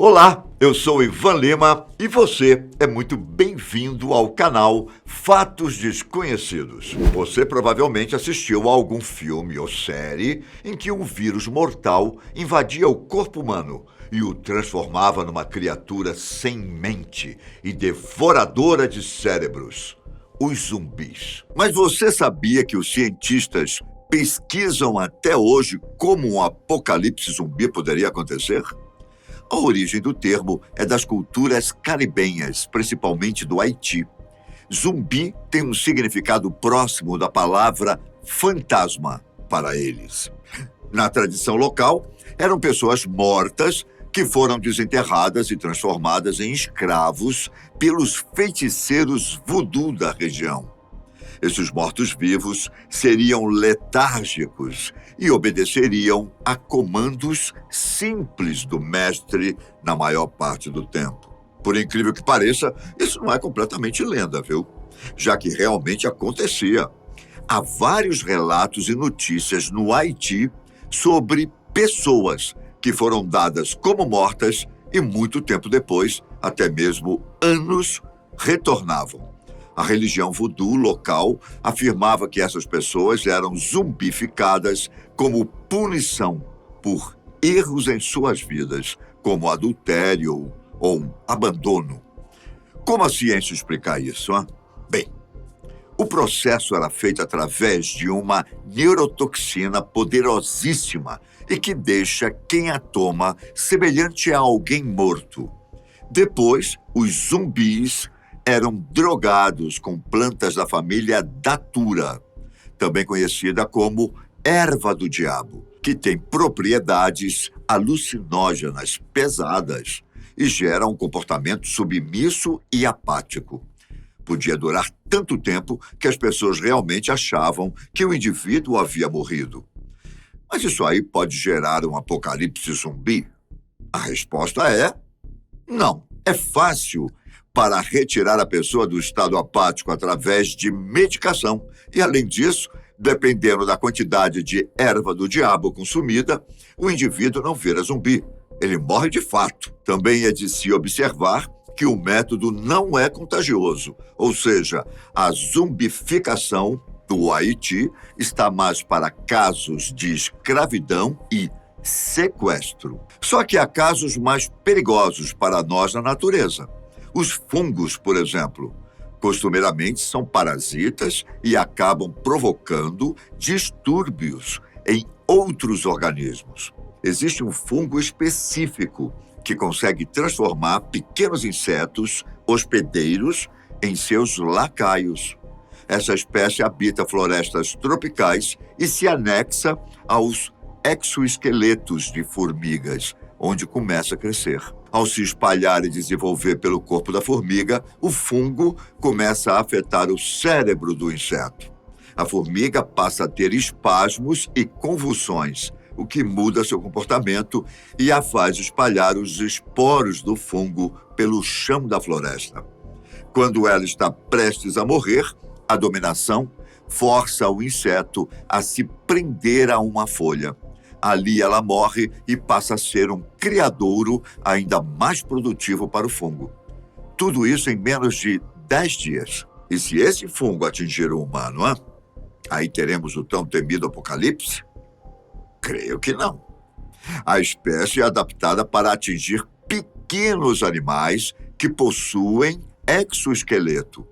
Olá, eu sou Ivan Lima e você é muito bem-vindo ao canal Fatos Desconhecidos. Você provavelmente assistiu a algum filme ou série em que um vírus mortal invadia o corpo humano e o transformava numa criatura sem mente e devoradora de cérebros, os zumbis. Mas você sabia que os cientistas pesquisam até hoje como um apocalipse zumbi poderia acontecer? A origem do termo é das culturas caribenhas, principalmente do Haiti. Zumbi tem um significado próximo da palavra fantasma para eles. Na tradição local, eram pessoas mortas que foram desenterradas e transformadas em escravos pelos feiticeiros voodoo da região. Esses mortos-vivos seriam letárgicos e obedeceriam a comandos simples do mestre na maior parte do tempo. Por incrível que pareça, isso não é completamente lenda, viu? Já que realmente acontecia. Há vários relatos e notícias no Haiti sobre pessoas que foram dadas como mortas e muito tempo depois, até mesmo anos, retornavam. A religião voodoo local afirmava que essas pessoas eram zumbificadas como punição por erros em suas vidas, como adultério ou abandono. Como a ciência explica isso? Hein? Bem, o processo era feito através de uma neurotoxina poderosíssima e que deixa quem a toma semelhante a alguém morto. Depois, os zumbis eram drogados com plantas da família Datura, também conhecida como erva do diabo, que tem propriedades alucinógenas pesadas e gera um comportamento submisso e apático. Podia durar tanto tempo que as pessoas realmente achavam que o indivíduo havia morrido. Mas isso aí pode gerar um apocalipse zumbi? A resposta é não. É fácil para retirar a pessoa do estado apático através de medicação. E, além disso, dependendo da quantidade de erva do diabo consumida, o indivíduo não vira zumbi. Ele morre de fato. Também é de se observar que o método não é contagioso, ou seja, a zumbificação do Haiti está mais para casos de escravidão e sequestro. Só que há casos mais perigosos para nós na natureza. Os fungos, por exemplo, costumeiramente são parasitas e acabam provocando distúrbios em outros organismos. Existe um fungo específico que consegue transformar pequenos insetos hospedeiros em seus lacaios. Essa espécie habita florestas tropicais e se anexa aos exoesqueletos de formigas, onde começa a crescer. Ao se espalhar e desenvolver pelo corpo da formiga, o fungo começa a afetar o cérebro do inseto. A formiga passa a ter espasmos e convulsões, o que muda seu comportamento e a faz espalhar os esporos do fungo pelo chão da floresta. Quando ela está prestes a morrer, a dominação força o inseto a se prender a uma folha. Ali ela morre e passa a ser um criadouro ainda mais produtivo para o fungo. Tudo isso em menos de 10 dias. E se esse fungo atingir o humano, aí teremos o tão temido apocalipse? Creio que não. A espécie é adaptada para atingir pequenos animais que possuem exoesqueleto.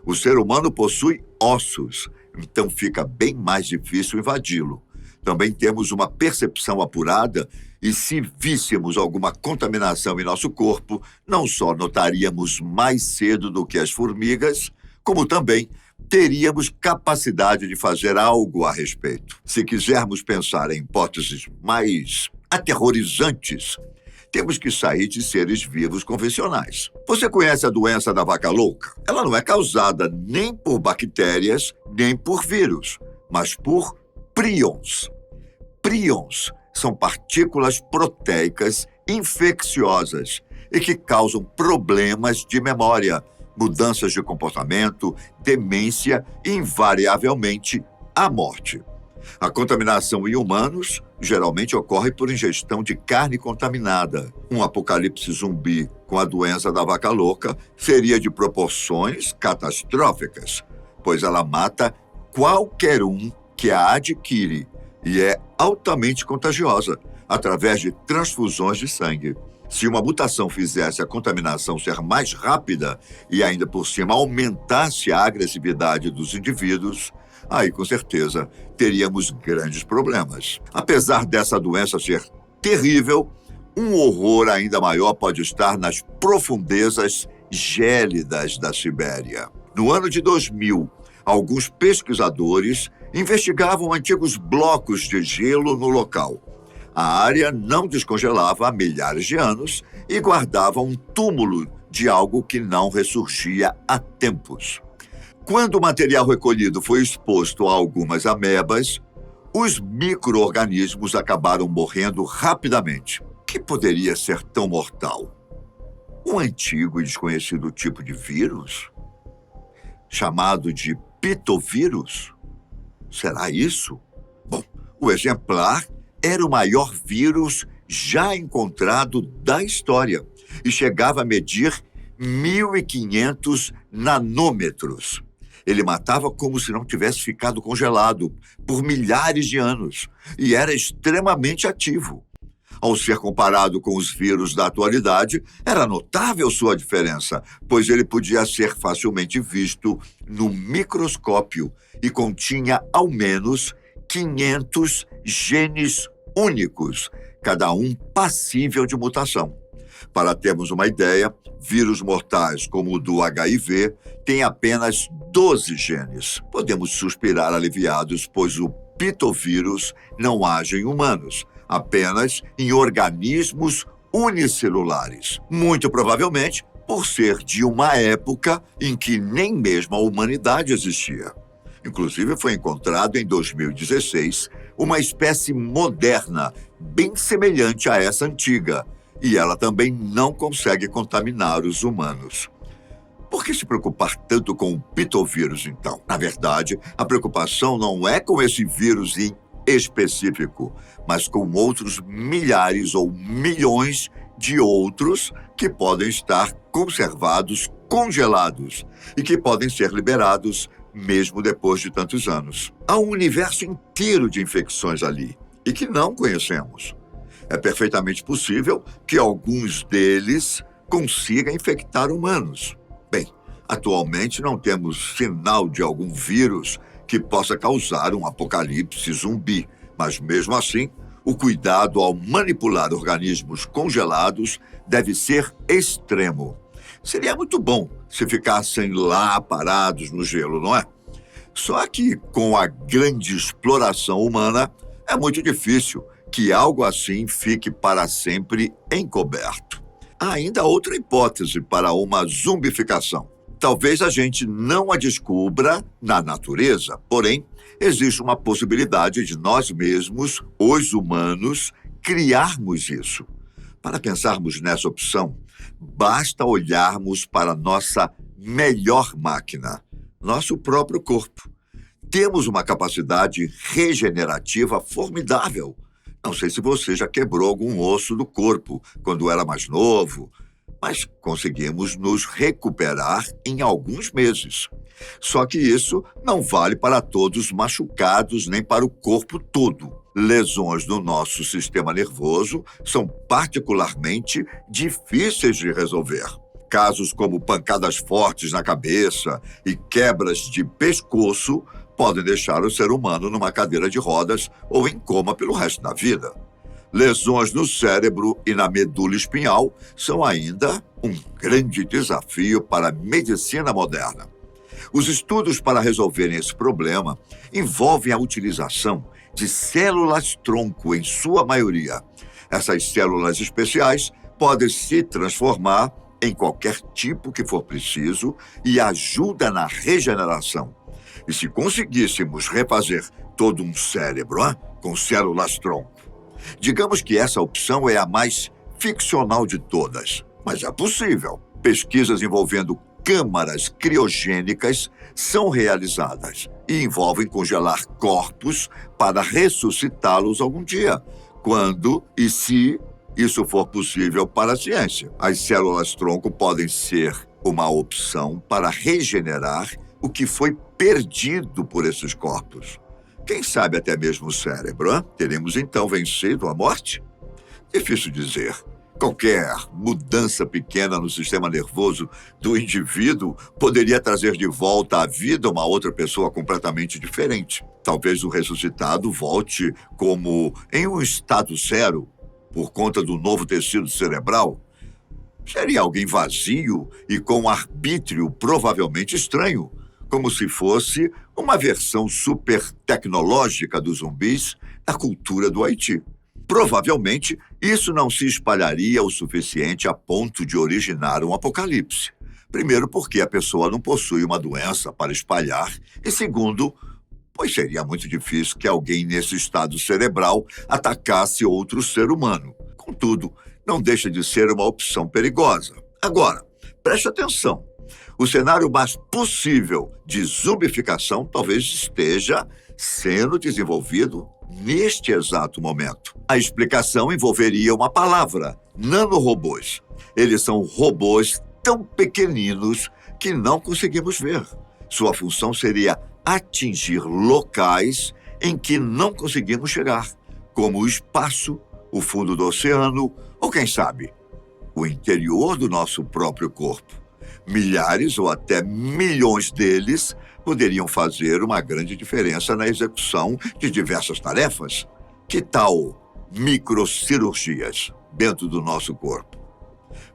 O ser humano possui ossos, então fica bem mais difícil invadi-lo. Também temos uma percepção apurada e, se víssemos alguma contaminação em nosso corpo, não só notaríamos mais cedo do que as formigas, como também teríamos capacidade de fazer algo a respeito. Se quisermos pensar em hipóteses mais aterrorizantes, temos que sair de seres vivos convencionais. Você conhece a doença da vaca louca? Ela não é causada nem por bactérias, nem por vírus, mas por prions. Prions são partículas proteicas infecciosas e que causam problemas de memória, mudanças de comportamento, demência e, invariavelmente, a morte. A contaminação em humanos geralmente ocorre por ingestão de carne contaminada. Um apocalipse zumbi com a doença da vaca louca seria de proporções catastróficas, pois ela mata qualquer um que a adquire e é altamente contagiosa, através de transfusões de sangue. Se uma mutação fizesse a contaminação ser mais rápida e ainda por cima aumentasse a agressividade dos indivíduos, aí com certeza teríamos grandes problemas. Apesar dessa doença ser terrível, um horror ainda maior pode estar nas profundezas gélidas da Sibéria. No ano de 2000, alguns pesquisadores investigavam antigos blocos de gelo no local. A área não descongelava há milhares de anos e guardava um túmulo de algo que não ressurgia há tempos. Quando o material recolhido foi exposto a algumas amebas, os micro-organismos acabaram morrendo rapidamente. O que poderia ser tão mortal? Um antigo e desconhecido tipo de vírus? Chamado de pitovírus? Será isso? Bom, o exemplar era o maior vírus já encontrado da história e chegava a medir 1.500 nanômetros. Ele matava como se não tivesse ficado congelado por milhares de anos e era extremamente ativo. Ao ser comparado com os vírus da atualidade, era notável sua diferença, pois ele podia ser facilmente visto no microscópio e continha ao menos 500 genes únicos, cada um passível de mutação. Para termos uma ideia, vírus mortais como o do HIV têm apenas 12 genes. Podemos suspirar aliviados, pois o pitovírus não age em humanos, apenas em organismos unicelulares. Muito provavelmente por ser de uma época em que nem mesmo a humanidade existia. Inclusive, foi encontrado em 2016 uma espécie moderna, bem semelhante a essa antiga, e ela também não consegue contaminar os humanos. Por que se preocupar tanto com o pitovírus, então? Na verdade, a preocupação não é com esse vírus em específico, mas com outros milhares ou milhões de outros que podem estar conservados, congelados, e que podem ser liberados mesmo depois de tantos anos. Há um universo inteiro de infecções ali e que não conhecemos. É perfeitamente possível que alguns deles consigam infectar humanos. Bem, atualmente não temos sinal de algum vírus que possa causar um apocalipse zumbi, mas mesmo assim, o cuidado ao manipular organismos congelados deve ser extremo. Seria muito bom se ficassem lá parados no gelo, não é? Só que, com a grande exploração humana, é muito difícil que algo assim fique para sempre encoberto. Há ainda outra hipótese para uma zumbificação. Talvez a gente não a descubra na natureza, porém, existe uma possibilidade de nós mesmos, os humanos, criarmos isso. Para pensarmos nessa opção, basta olharmos para nossa melhor máquina, nosso próprio corpo. Temos uma capacidade regenerativa formidável. Não sei se você já quebrou algum osso do corpo quando era mais novo, mas conseguimos nos recuperar em alguns meses. Só que isso não vale para todos machucados nem para o corpo todo. Lesões no nosso sistema nervoso são particularmente difíceis de resolver. Casos como pancadas fortes na cabeça e quebras de pescoço podem deixar o ser humano numa cadeira de rodas ou em coma pelo resto da vida. Lesões no cérebro e na medula espinhal são ainda um grande desafio para a medicina moderna. Os estudos para resolverem esse problema envolvem a utilização de células-tronco, em sua maioria. Essas células especiais podem se transformar em qualquer tipo que for preciso e ajuda na regeneração. E se conseguíssemos refazer todo um cérebro com células-tronco? Digamos que essa opção é a mais ficcional de todas, mas é possível. Pesquisas envolvendo câmaras criogênicas são realizadas e envolvem congelar corpos para ressuscitá-los algum dia, quando e se isso for possível para a ciência. As células-tronco podem ser uma opção para regenerar o que foi perdido por esses corpos. Quem sabe até mesmo o cérebro, hein? Teremos então vencido a morte? Difícil dizer. Qualquer mudança pequena no sistema nervoso do indivíduo poderia trazer de volta à vida uma outra pessoa completamente diferente. Talvez o ressuscitado volte como em um estado zero, por conta do novo tecido cerebral. Seria alguém vazio e com arbítrio provavelmente estranho, como se fosse uma versão super tecnológica dos zumbis da cultura do Haiti. Provavelmente, isso não se espalharia o suficiente a ponto de originar um apocalipse. Primeiro, porque a pessoa não possui uma doença para espalhar, e segundo, pois seria muito difícil que alguém nesse estado cerebral atacasse outro ser humano. Contudo, não deixa de ser uma opção perigosa. Agora, preste atenção. O cenário mais possível de zumbificação talvez esteja sendo desenvolvido neste exato momento. A explicação envolveria uma palavra: nanorobôs. Eles são robôs tão pequeninos que não conseguimos ver. Sua função seria atingir locais em que não conseguimos chegar, como o espaço, o fundo do oceano ou, quem sabe, o interior do nosso próprio corpo. Milhares ou até milhões deles poderiam fazer uma grande diferença na execução de diversas tarefas. Que tal microcirurgias dentro do nosso corpo?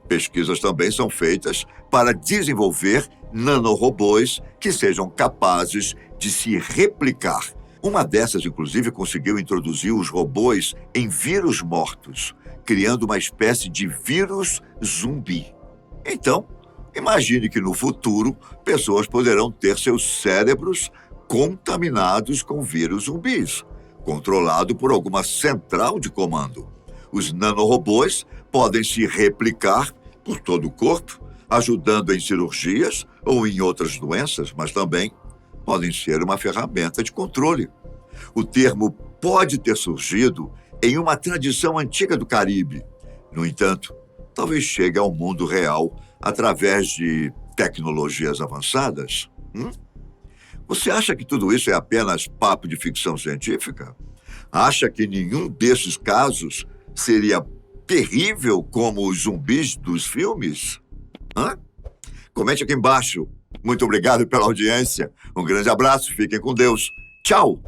Pesquisas também são feitas para desenvolver nanorobôs que sejam capazes de se replicar. Uma dessas, inclusive, conseguiu introduzir os robôs em vírus mortos, criando uma espécie de vírus zumbi. Então, imagine que no futuro, pessoas poderão ter seus cérebros contaminados com vírus zumbis, controlado por alguma central de comando. Os nanorobôs podem se replicar por todo o corpo, ajudando em cirurgias ou em outras doenças, mas também podem ser uma ferramenta de controle. O termo pode ter surgido em uma tradição antiga do Caribe. No entanto, talvez chegue ao mundo real através de tecnologias avançadas. Você acha que tudo isso é apenas papo de ficção científica? Acha que nenhum desses casos seria terrível como os zumbis dos filmes? Comente aqui embaixo. Muito obrigado pela audiência. Um grande abraço, fiquem com Deus. Tchau!